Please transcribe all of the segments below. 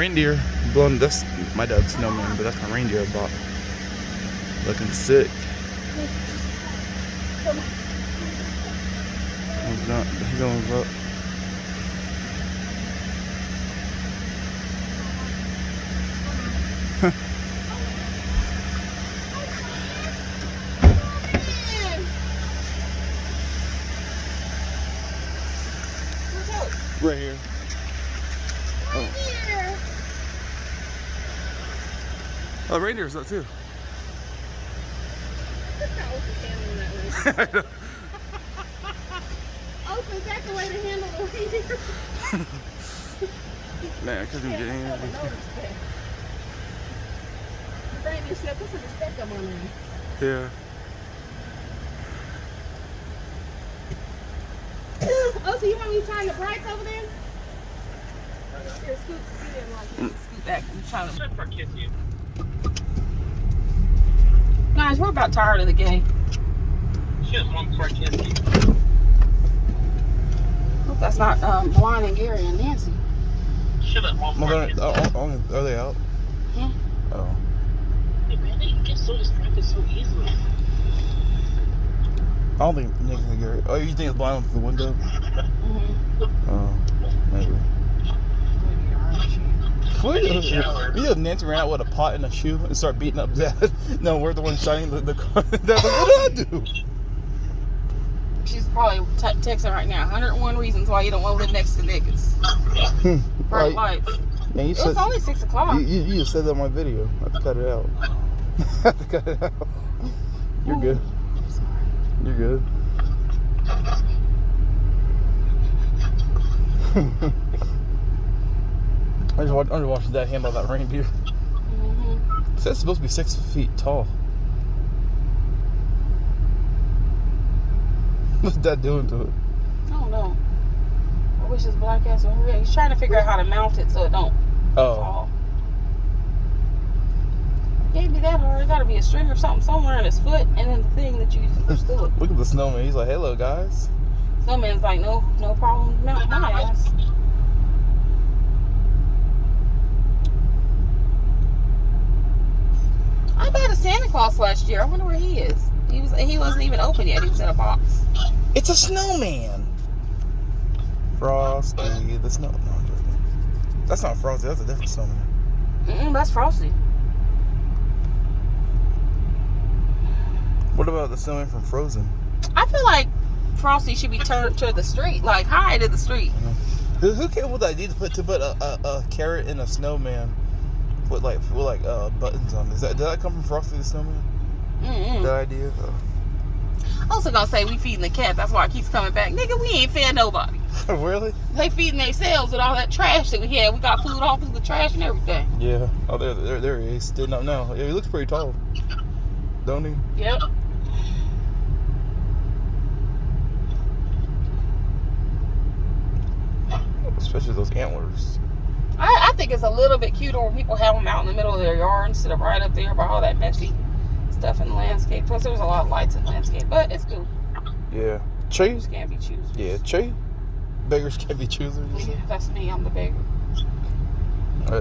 reindeer blowing. That's my dad's snowman, but that's my reindeer I bought. Looking sick. He's not. He's going up. Right here. Oh. Oh, reindeer's up too. Oh, so is that the way to handle the reindeer? Man, I couldn't get in. The reindeer said, put some respect on my name. Yeah. Oh, so you want me to shine the brights over there? Here, scoot in like scoot back. I'm trying to kiss you. Guys, we're about tired of the game. She has one more kiss you. Hope that's not Milan and Gary and Nancy. She has one more kiss you. Are they out? Yeah. Oh. Hey man, they get so distracted so easily. I don't think Nick and Gary. Oh, you think it's blind through the window? Oh, maybe. You know, Nancy ran out with a pot and a shoe and started beating up Dad. No, we're the ones shining the car. Dad's like, what did I do? She's probably texting right now. 101 reasons why you don't want to live next to niggas. Bright lights. Man, It's only 6 o'clock. You just said that on my video. I have to cut it out. I have to cut it out. You're good. I'm sorry. You're good. I'm just watching Dad handle that reindeer. It says it's supposed to be 6 feet tall. What's Dad doing to it? I don't know. I wish his black ass was real. He's trying to figure out how to mount it so it don't fall. It can't be that hard. It got to be a string or something somewhere in his foot, and then the thing that you push through it. Look at the snowman. He's like, "Hello, guys." Snowman's like, no problem. Mount my ass. I bought a Santa Claus last year. I wonder where he is. He wasn't even open yet. He was in a box. It's a snowman. Frosty, the snow. No, that's not Frosty. That's a different snowman. That's Frosty. What about the snowman from Frozen? I feel like Frosty should be turned to the street, like high to the street. Who came up with the idea to put a carrot in a snowman with buttons on? Did that come from Frosty the Snowman? The idea. I was gonna say we feeding the cat. That's why it keeps coming back. Nigga, we ain't fed nobody. Really? They feeding themselves with all that trash that we had. We got food all through the trash and everything. Yeah. Oh, there he is. Did not know. Yeah, he looks pretty tall, don't he? Yep. Especially those antlers. I think it's a little bit cuter when people have them out in the middle of their yard instead of right up there by all that messy stuff in the landscape. Plus, there's a lot of lights in the landscape, but it's cool. Yeah. Trees can't be choosers. Yeah, beggars can't be choosers. Yeah, that's me. I'm the beggar.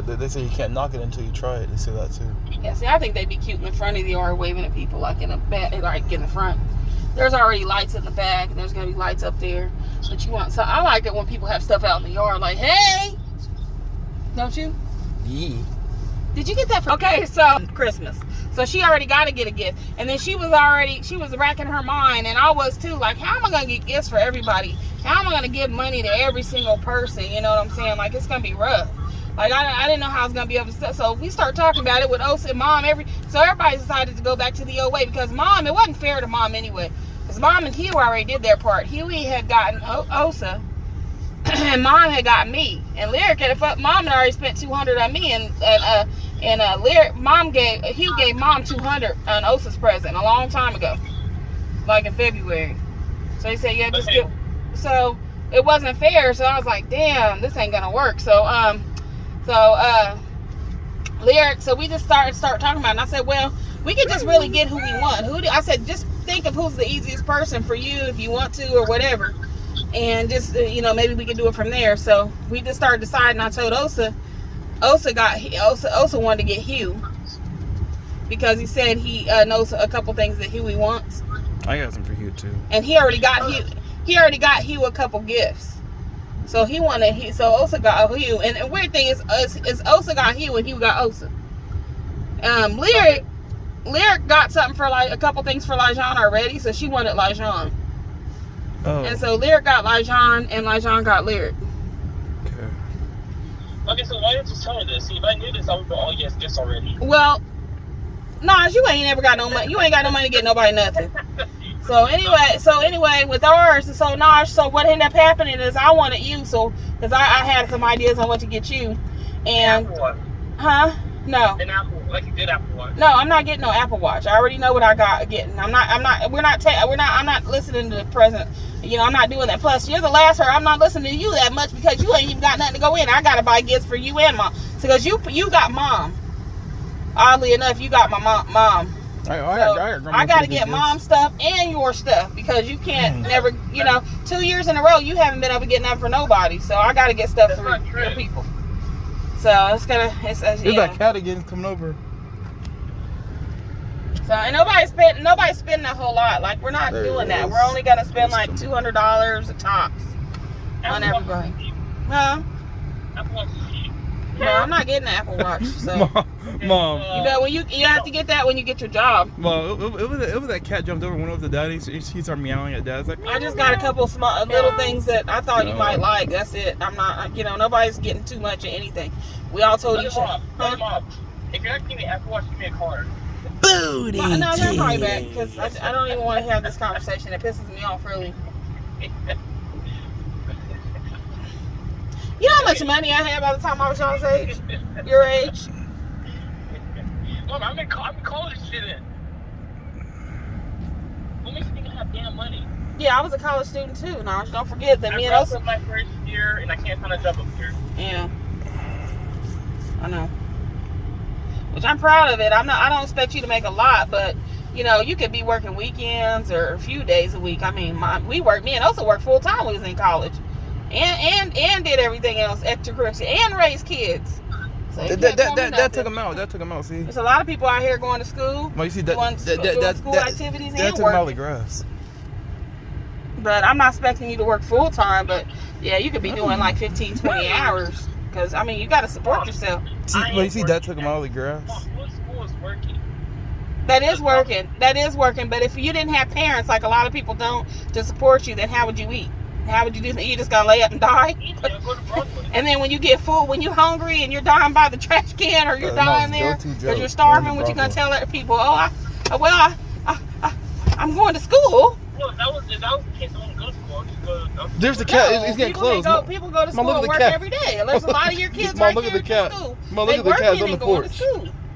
They say you can't knock it until you try it. They say that too. Yeah, see, I think they'd be cute in the front of the yard, waving at people like in the back, like in the front. There's already lights in the back, and there's gonna be lights up there. But you want, so I like it when people have stuff out in the yard, like, hey, don't you? Yeah. Did you get that? Okay, so Christmas. So she already got to get a gift, and then she was racking her mind, and I was too. Like, how am I gonna get gifts for everybody? How am I gonna give money to every single person? You know what I'm saying? Like, it's gonna be rough. Like, I didn't know how I was gonna be able to. So we start talking about it with Osa and Mom. So everybody decided to go back to the old way because Mom, it wasn't fair to Mom anyway. Because Mom and Huey already did their part. Huey had gotten Osa, and Mom had got me. And Lyric had Mom had already spent $200 on me, and Lyric, Hugh gave Mom $200 on Osa's present a long time ago, like in February. So he said, yeah, just get. So it wasn't fair. So I was like, damn, this ain't gonna work. So Lyric. So we just start talking about it. And I said, well, we can just really get who we want. I said, just think of who's the easiest person for you if you want to or whatever. And just, maybe we can do it from there. So we just started deciding. I told Osa, Osa wanted to get Hugh because he said he knows a couple things that Huey wants. I got some for Hugh too. And he already got Hugh a couple gifts. So Osa got Hugh. And the weird thing is Osa got Hugh and Hugh got Osa. Lyric got something for a couple things for Lijon already, so she wanted Lijon. Oh. And so Lyric got Lijon and Lijon got Lyric. Okay, so why didn't you tell me this? See, if I knew this, I would go, oh yes, this already. Well, Naj, you ain't never got no money. You ain't got no money to get nobody nothing. So anyway, with ours, so Naj, so what ended up happening is I wanted you, because I had some ideas on what to get you, and Apple Watch. huh? No. An Apple, like you did Apple Watch. No, I'm not getting no Apple Watch. I already know what I got getting. I'm not listening to the present. I'm not doing that. Plus, you're the last her. I'm not listening to you that much because you ain't even got nothing to go in. I gotta buy gifts for you and mom. Because you got mom. Oddly enough, you got my mom. I gotta get mom stuff and your stuff because you can't never. 2 years in a row you haven't been able to get nothing for nobody. So I gotta get stuff for your people. So it's that cat again coming over. So and nobody's spending a whole lot. Like we're not doing that. We're only gonna spend like $200 a tops on everybody. Huh? No, I'm not getting an Apple Watch. So Mom. When you have to get that when you get your job. Well, it was that cat jumped over, went over to Daddy. He started meowing at Dad. Like, I just got a couple small little things that I thought you might like. That's it. I'm not. Nobody's getting too much of anything. We all told each other. Mom, if you're not giving me an Apple Watch, give me a card. Booty. No, they're probably back because I don't even want to have this conversation. It pisses me off really. You know how much money I had by the time I was y'all's age? Your age? Mom, I'm in college student. What makes you think I have damn money? Yeah, I was a college student too. Now don't forget that me and Osa. My first year, and I can't find a job up here. Yeah, I know. Which I'm proud of it. I don't expect you to make a lot, but you could be working weekends or a few days a week. I mean, me and Osa worked full time when we was in college, and did everything else extracurricular and raised kids. So that took them out. That took them out. See, there's a lot of people out here going to school. Well, you see doing school activities and took them out of the grass. But I'm not expecting you to work full time. But yeah, you could be doing like 15, 20 hours. Because, you got to support yourself. You see, that took them out of the grass. School is working. That is working. But if you didn't have parents, like a lot of people don't, to support you, then how would you eat? How would you do that? You just going to lay up and die? And then when you get full, when you're hungry and you're dying by the trash can or you're dying there because you're starving, what you going to tell other people? I'm going to school. No, if that was the case, I wouldn't go to school. There's the cat. It's getting close. People go to school and work every day. Unless a lot of your kids right here at school. Mom, look at the cat on the porch.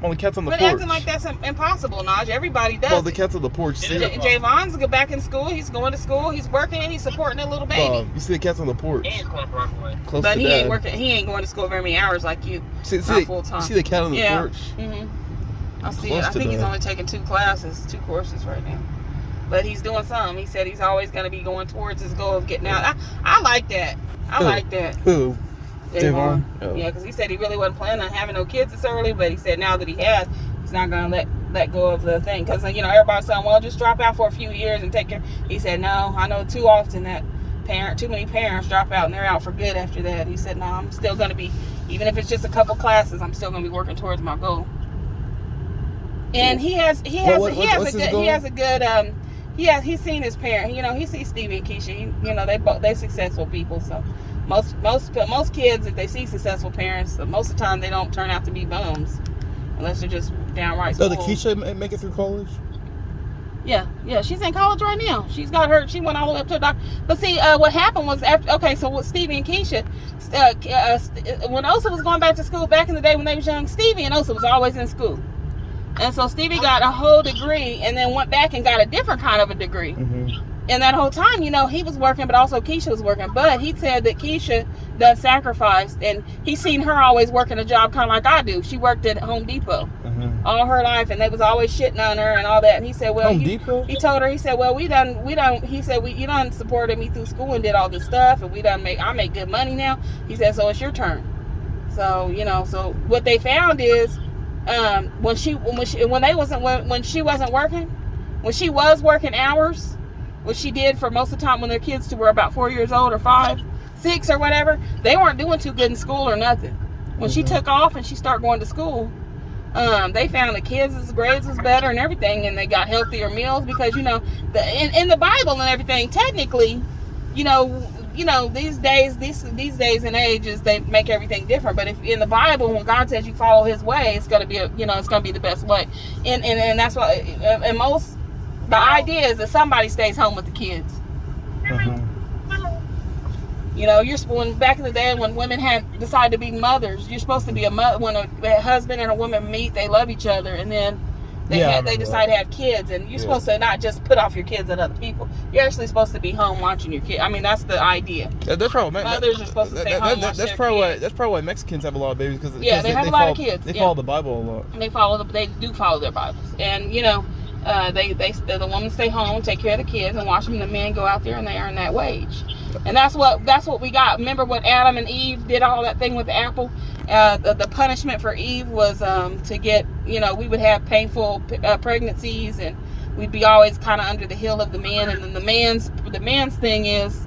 Mom, the cat's on the porch. But acting like that's impossible, Naj. Everybody does. Well, the cat's on the porch. Javon's back in school. He's going to school. He's working and he's supporting a little baby. You see the cat's on the porch. Close but to he Dad. ain't working. He ain't going to school very many hours like you. See full time. See the cat on the porch. I see it. I think he's only taking 2 courses right now. But he's doing some. He said he's always going to be going towards his goal of getting out. I like that. Like that. Who? Javon? Oh. Yeah, because he said he really wasn't planning on having no kids this early, but he said now that he has, he's not going to let go of the thing. Because, everybody's saying, well, just drop out for a few years and take care. He said, no, I know too often that too many parents drop out and they're out for good after that. He said, no, I'm still going to be, even if it's just a couple classes, I'm still going to be working towards my goal. And he's seen his parents. He sees Stevie and Keisha. They successful people. So most kids, if they see successful parents, most of the time they don't turn out to be bums, unless they're just downright. So did Keisha make it through college? Yeah, she's in college right now. She went all the way up to the doctor. But see, what happened was so with Stevie and Keisha, when Osa was going back to school back in the day when they was young, Stevie and Osa was always in school. And so Stevie got a whole degree and then went back and got a different kind of a degree. Mm-hmm. And that whole time, he was working, but also Keisha was working. But he said that Keisha done sacrificed, and he's seen her always working a job kind of like I do. She worked at Home Depot all her life, and they was always shitting on her and all that. And he said, well, he told her, he said, well, you done supported me through school and did all this stuff, and I make good money now. He said, so it's your turn. So so what they found is, when she was working hours, what she did for most of the time when their kids were about 4 years old or 5, 6 or whatever, they weren't doing too good in school or nothing. When she took off and she started going to school, they found the kids' grades was better and everything, and they got healthier meals because in the Bible and everything, technically, these days and ages, they make everything different. But if in the Bible, when God says you follow His way, it's gonna be it's gonna be the best way. And that's why. And the idea is that somebody stays home with the kids. When back in the day when women had decided to be mothers, you're supposed to be a mother. When a husband and a woman meet, they love each other, and then they decide to have kids, and you're supposed to not just put off your kids on other people. You're actually supposed to be home watching your kids. I mean, that's the idea. That's probably mothers are supposed to stay home. That's probably why Mexicans have a lot of babies because they have a lot of kids. They follow the Bible a lot. And they do follow their Bibles, and the women stay home, take care of the kids, and watch them. The men go out there and they earn that wage. And that's what we got. Remember when Adam and Eve did all that thing with the apple? The punishment for Eve was to get, we would have painful pregnancies, and we'd be always kind of under the heel of the man. And then the man's thing is,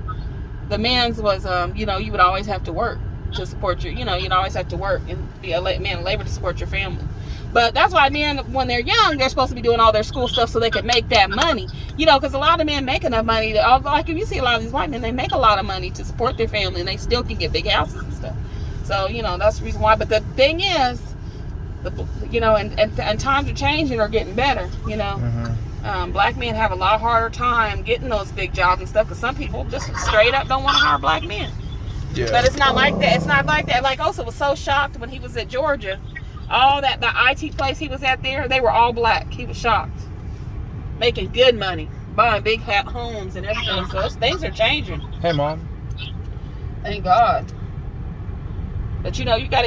was you would always have to work to support you'd always have to work and be a man of labor to support your family. But that's why men, when they're young, they're supposed to be doing all their school stuff so they can make that money. Because a lot of men make enough money. Like if you see a lot of these white men, they make a lot of money to support their family, and they still can get big houses and stuff. So, that's the reason why. But the thing is, and times are changing or getting better, Black men have a lot harder time getting those big jobs and stuff because some people just straight up don't want to hire black men. Yeah. But it's not like that. It's not like that. Like, Osa was so shocked when he was at Georgia. All that, the IT place he was at there, they were all black. He was shocked. Making good money. Buying big homes and everything. So things are changing. Hey, Mom. Thank God. But you got to